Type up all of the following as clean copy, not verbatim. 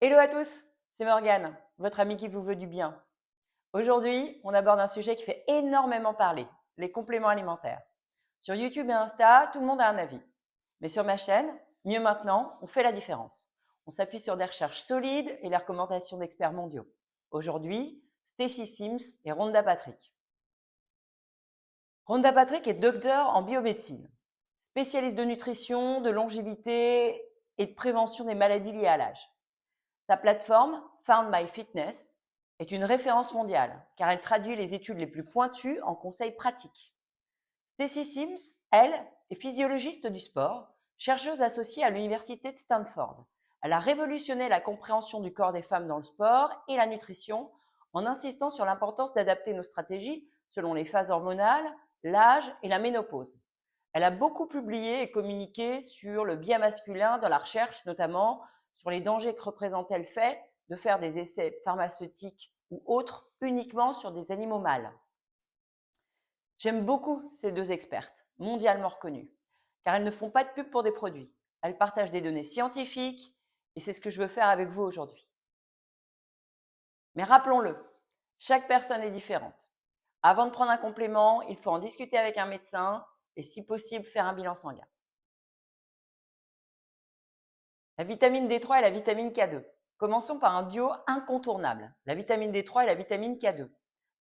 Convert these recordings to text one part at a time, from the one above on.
Hello à tous, c'est Morgane, votre amie qui vous veut du bien. Aujourd'hui, on aborde un sujet qui fait énormément parler, les compléments alimentaires. Sur YouTube et Insta, tout le monde a un avis. Mais sur ma chaîne, Mieux Maintenant, on fait la différence. On s'appuie sur des recherches solides et les recommandations d'experts mondiaux. Aujourd'hui, Stacy Sims et Rhonda Patrick. Rhonda Patrick est docteur en biomédecine, spécialiste de nutrition, de longévité et de prévention des maladies liées à l'âge. Sa plateforme, Found My Fitness, est une référence mondiale car elle traduit les études les plus pointues en conseils pratiques. Stacy Sims, elle, est physiologiste du sport, chercheuse associée à l'université de Stanford. Elle a révolutionné la compréhension du corps des femmes dans le sport et la nutrition en insistant sur l'importance d'adapter nos stratégies selon les phases hormonales, l'âge et la ménopause. Elle a beaucoup publié et communiqué sur le biais masculin dans la recherche, notamment sur les dangers que représentait le fait de faire des essais pharmaceutiques ou autres uniquement sur des animaux mâles. J'aime beaucoup ces deux expertes, mondialement reconnues, car elles ne font pas de pub pour des produits. Elles partagent des données scientifiques et c'est ce que je veux faire avec vous aujourd'hui. Mais rappelons-le, chaque personne est différente. Avant de prendre un complément, il faut en discuter avec un médecin et si possible faire un bilan sanguin. La vitamine D3 et la vitamine K2. Commençons par un duo incontournable, la vitamine D3 et la vitamine K2.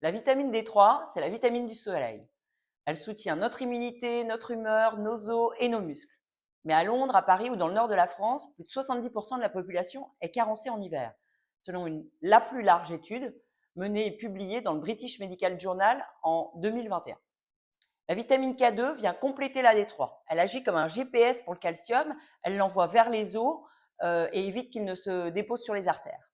La vitamine D3, c'est la vitamine du soleil. Elle soutient notre immunité, notre humeur, nos os et nos muscles. Mais à Londres, à Paris ou dans le nord de la France, plus de 70% de la population est carencée en hiver, selon la plus large étude menée et publiée dans le British Medical Journal en 2021. La vitamine K2 vient compléter la D3. Elle agit comme un GPS pour le calcium, elle l'envoie vers les os et évite qu'il ne se dépose sur les artères.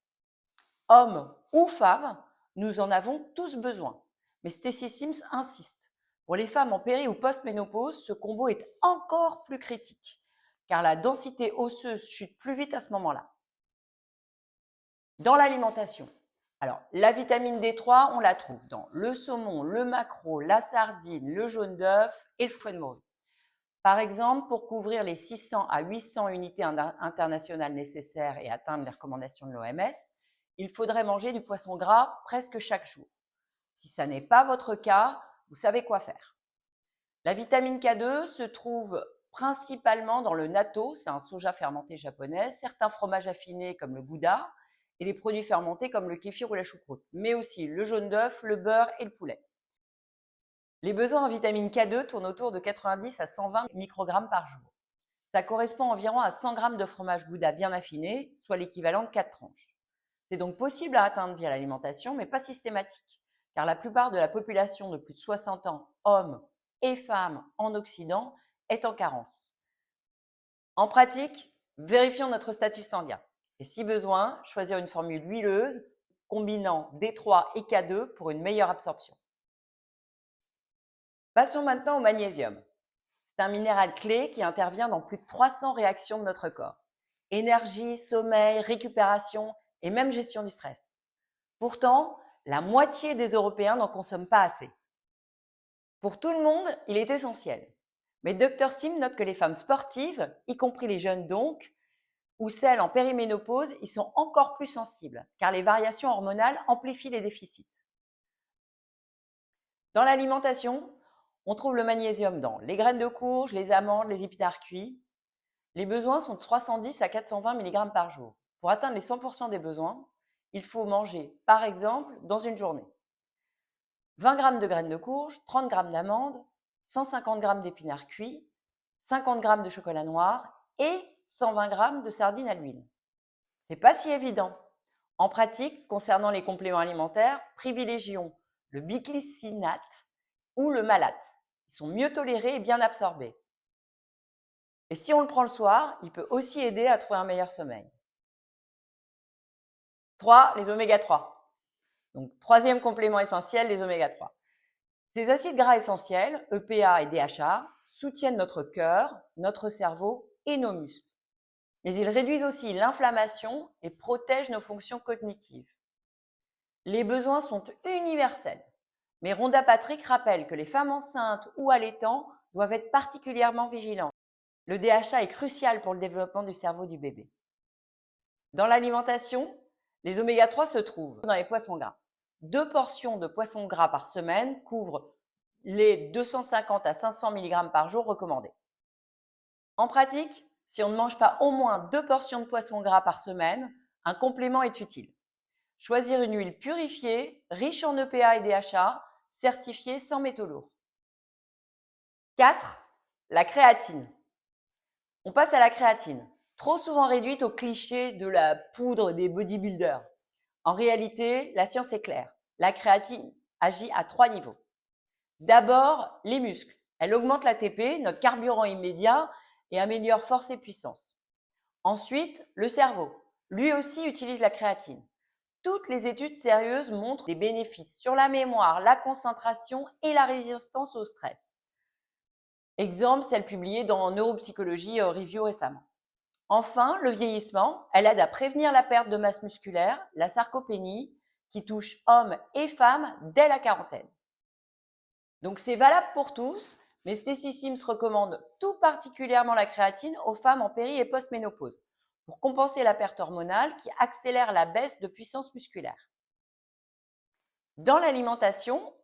Hommes ou femmes, nous en avons tous besoin. Mais Stacy Sims insiste. Pour les femmes en péri ou post-ménopause, ce combo est encore plus critique, car la densité osseuse chute plus vite à ce moment-là. Dans l'alimentation, alors la vitamine D3, on la trouve dans le saumon, le maquereau, la sardine, le jaune d'œuf et le foie de morue. Par exemple, pour couvrir les 600 à 800 unités internationales nécessaires et atteindre les recommandations de l'OMS, il faudrait manger du poisson gras presque chaque jour. Si ça n'est pas votre cas, vous savez quoi faire. La vitamine K2 se trouve principalement dans le natto, c'est un soja fermenté japonais, certains fromages affinés comme le gouda et les produits fermentés comme le kéfir ou la choucroute, mais aussi le jaune d'œuf, le beurre et le poulet. Les besoins en vitamine K2 tournent autour de 90 à 120 microgrammes par jour. Ça correspond environ à 100 grammes de fromage gouda bien affiné, soit l'équivalent de 4 tranches. C'est donc possible à atteindre via l'alimentation, mais pas systématique, car la plupart de la population de plus de 60 ans, hommes et femmes en Occident, est en carence. En pratique, vérifions notre statut sanguin et si besoin, choisir une formule huileuse combinant D3 et K2 pour une meilleure absorption. Passons maintenant au magnésium. C'est un minéral clé qui intervient dans plus de 300 réactions de notre corps. Énergie, sommeil, récupération et même gestion du stress. Pourtant, la moitié des Européens n'en consomment pas assez. Pour tout le monde, il est essentiel. Mais Dr Sim note que les femmes sportives, y compris les jeunes donc, ou celles en périménopause, y sont encore plus sensibles, car les variations hormonales amplifient les déficits. Dans l'alimentation, on trouve le magnésium dans les graines de courge, les amandes, les épinards cuits. Les besoins sont de 310 à 420 mg par jour. Pour atteindre les 100% des besoins, il faut manger, par exemple, dans une journée, 20 g de graines de courge, 30 g d'amandes, 150 g d'épinards cuits, 50 g de chocolat noir et 120 g de sardines à l'huile. C'est pas si évident. En pratique, concernant les compléments alimentaires, privilégions le biglycinate ou le malate. Ils sont mieux tolérés et bien absorbés. Et si on le prend le soir, il peut aussi aider à trouver un meilleur sommeil. 3. Les oméga 3. Donc, troisième complément essentiel, les oméga 3. Ces acides gras essentiels, EPA et DHA, soutiennent notre cœur, notre cerveau et nos muscles. Mais ils réduisent aussi l'inflammation et protègent nos fonctions cognitives. Les besoins sont universels, mais Rhonda Patrick rappelle que les femmes enceintes ou allaitants doivent être particulièrement vigilantes. Le DHA est crucial pour le développement du cerveau du bébé. Dans l'alimentation, les oméga 3 se trouvent dans les poissons gras. 2 portions de poissons gras par semaine couvrent les 250 à 500 mg par jour recommandés. En pratique, si on ne mange pas au moins 2 portions de poissons gras par semaine, un complément est utile. Choisir une huile purifiée, riche en EPA et DHA, certifiée sans métaux lourds. 4. La créatine. On passe à la créatine, trop souvent réduite au cliché de la poudre des bodybuilders. En réalité, la science est claire. La créatine agit à 3 niveaux. D'abord, les muscles. Elle augmente l'ATP, notre carburant immédiat, et améliore force et puissance. Ensuite, le cerveau. Lui aussi utilise la créatine. Toutes les études sérieuses montrent des bénéfices sur la mémoire, la concentration et la résistance au stress. Exemple, celle publiée dans Neuropsychologie Review récemment. Enfin, le vieillissement, elle aide à prévenir la perte de masse musculaire, la sarcopénie, qui touche hommes et femmes dès la quarantaine. Donc c'est valable pour tous, mais Stacy Sims recommande tout particulièrement la créatine aux femmes en péri et post-ménopause pour compenser la perte hormonale qui accélère la baisse de puissance musculaire. Dans l'alimentation,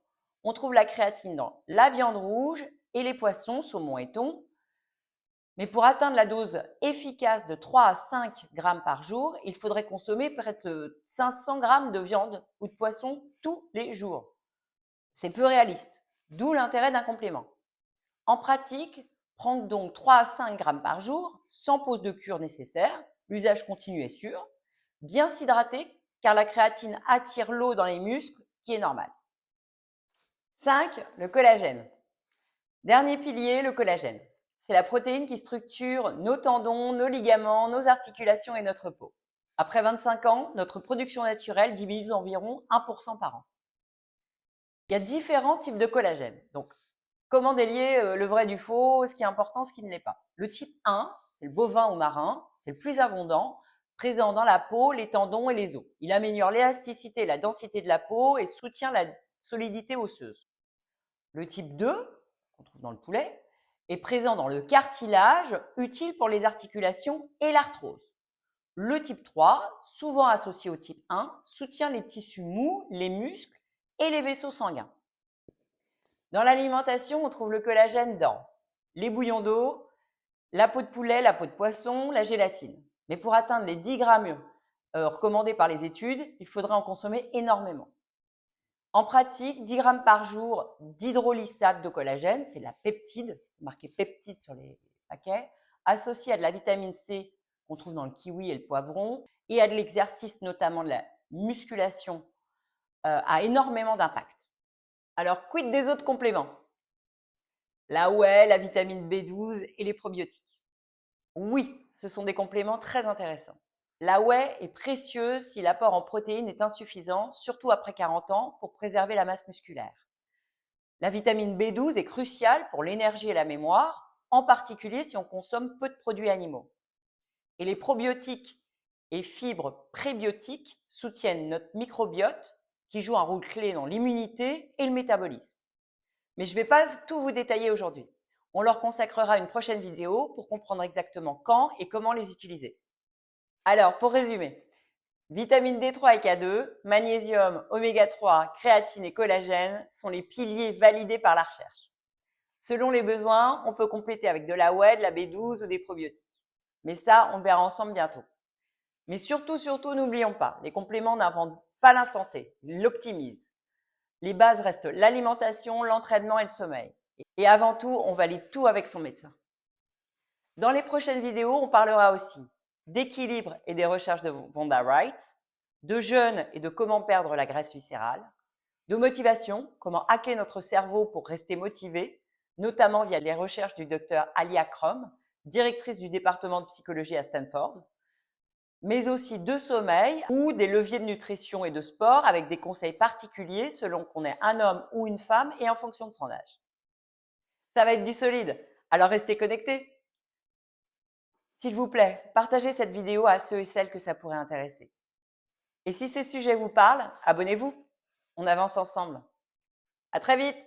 on trouve la créatine dans la viande rouge et les poissons, saumon et thon. Mais pour atteindre la dose efficace de 3 à 5 grammes par jour, il faudrait consommer près de 500 grammes de viande ou de poisson tous les jours. C'est peu réaliste, d'où l'intérêt d'un complément. En pratique, prendre donc 3 à 5 grammes par jour, sans pause de cure nécessaire, l'usage continu est sûr, bien s'hydrater car la créatine attire l'eau dans les muscles, ce qui est normal. 5. Le collagène. Dernier pilier, le collagène. C'est la protéine qui structure nos tendons, nos ligaments, nos articulations et notre peau. Après 25 ans, notre production naturelle diminue d'environ 1% par an. Il y a différents types de collagène. Donc, comment délier le vrai du faux, ce qui est important, ce qui ne l'est pas. Le type 1, c'est le bovin ou marin, c'est le plus abondant, présent dans la peau, les tendons et les os. Il améliore l'élasticité et la densité de la peau et soutient la solidité osseuse. Le type 2, qu'on trouve dans le poulet, est présent dans le cartilage, utile pour les articulations et l'arthrose. Le type 3, souvent associé au type 1, soutient les tissus mous, les muscles et les vaisseaux sanguins. Dans l'alimentation, on trouve le collagène dans les bouillons d'eau, la peau de poulet, la peau de poisson, la gélatine. Mais pour atteindre les 10 grammes recommandés par les études, il faudrait en consommer énormément. En pratique, 10 grammes par jour d'hydrolysate de collagène, c'est la peptide, c'est marqué peptide sur les paquets, associée à de la vitamine C qu'on trouve dans le kiwi et le poivron, et à de l'exercice, notamment de la musculation, a énormément d'impact. Alors, quid des autres compléments? La whey, la vitamine B12 et les probiotiques. Oui, ce sont des compléments très intéressants. La whey est précieuse si l'apport en protéines est insuffisant, surtout après 40 ans, pour préserver la masse musculaire. La vitamine B12 est cruciale pour l'énergie et la mémoire, en particulier si on consomme peu de produits animaux. Et les probiotiques et fibres prébiotiques soutiennent notre microbiote, qui joue un rôle clé dans l'immunité et le métabolisme. Mais je ne vais pas tout vous détailler aujourd'hui. On leur consacrera une prochaine vidéo pour comprendre exactement quand et comment les utiliser. Alors, pour résumer, vitamine D3 et K2, magnésium, oméga 3, créatine et collagène sont les piliers validés par la recherche. Selon les besoins, on peut compléter avec de la whey, de la B12 ou des probiotiques. Mais ça, on le verra ensemble bientôt. Mais surtout, n'oublions pas, les compléments n'inventent pas la santé, ils l'optimisent. Les bases restent l'alimentation, l'entraînement et le sommeil. Et avant tout, on valide tout avec son médecin. Dans les prochaines vidéos, on parlera aussi d'équilibre et des recherches de Vonda Wright, de jeûne et de comment perdre la graisse viscérale, de motivation, comment hacker notre cerveau pour rester motivé, notamment via les recherches du docteur Alia Crum, directrice du département de psychologie à Stanford, mais aussi de sommeil ou des leviers de nutrition et de sport avec des conseils particuliers selon qu'on est un homme ou une femme et en fonction de son âge. Ça va être du solide, alors restez connectés. S'il vous plaît, partagez cette vidéo à ceux et celles que ça pourrait intéresser. Et si ces sujets vous parlent, abonnez-vous. On avance ensemble. À très vite!